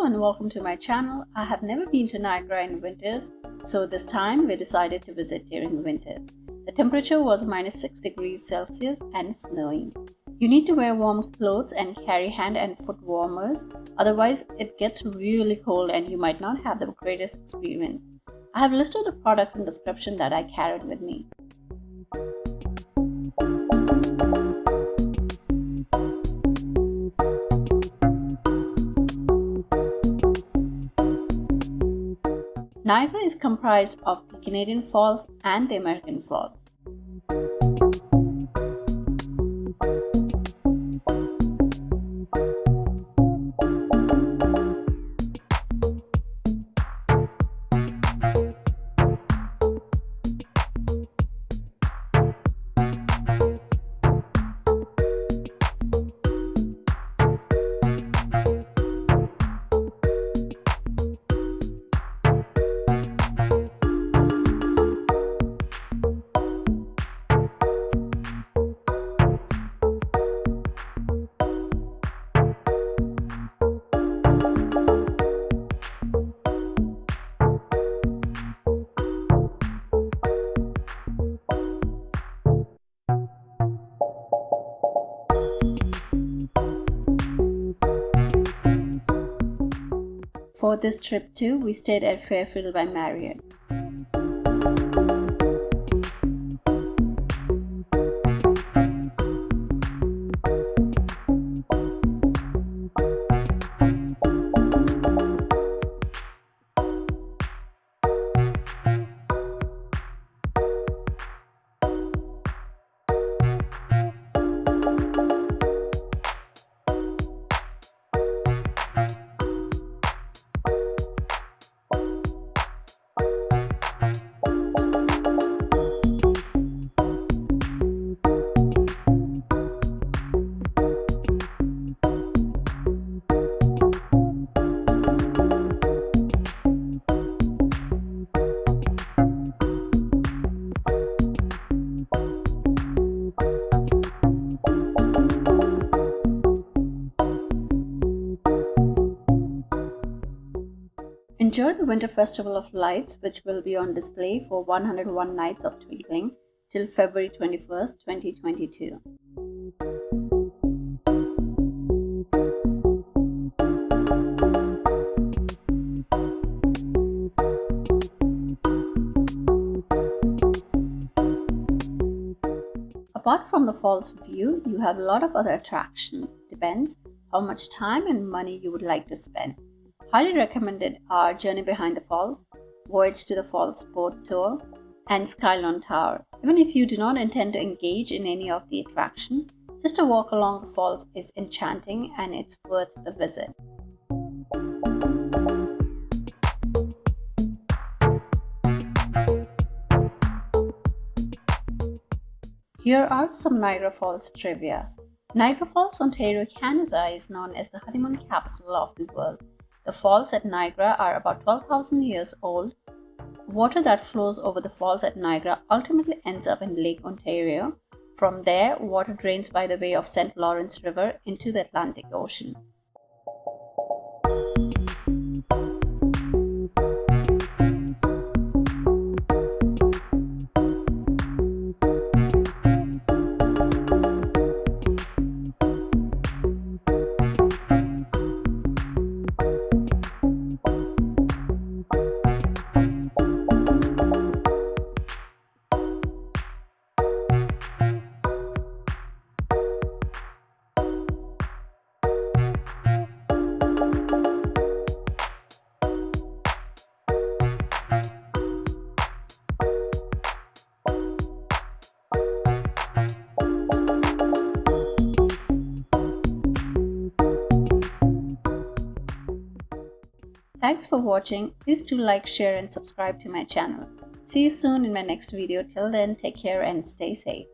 and welcome to my channel. I have never been to Niagara in winters, so this time we decided to visit during winters. The temperature was -6 degrees Celsius and snowing. You need to wear warm clothes and carry hand and foot warmers, otherwise it gets really cold and you might not have the greatest experience. I have listed the products in the description that I carried with me. Niagara is comprised of the Canadian Falls and the American Falls. For this trip too, we stayed at Fairfield by Marriott. Enjoy the Winter Festival of Lights, which will be on display for 101 nights of twinkling till February 21st, 2022. Apart from the falls view, you have a lot of other attractions. Depends how much time and money you would like to spend. Highly recommended are Journey Behind the Falls, Voyage to the Falls Boat Tour, and Skylon Tower. Even if you do not intend to engage in any of the attractions, just a walk along the falls is enchanting and it's worth the visit. Here are some Niagara Falls trivia. Niagara Falls, Ontario, Canada is known as the Honeymoon Capital of the world. The falls at Niagara are about 12,000 years old. Water that flows over the falls at Niagara ultimately ends up in Lake Ontario. From there, water drains by the way of St. Lawrence River into the Atlantic Ocean. Thanks for watching. Please do like, share and subscribe to my channel. See you soon in my next video. Till then, take care and stay safe.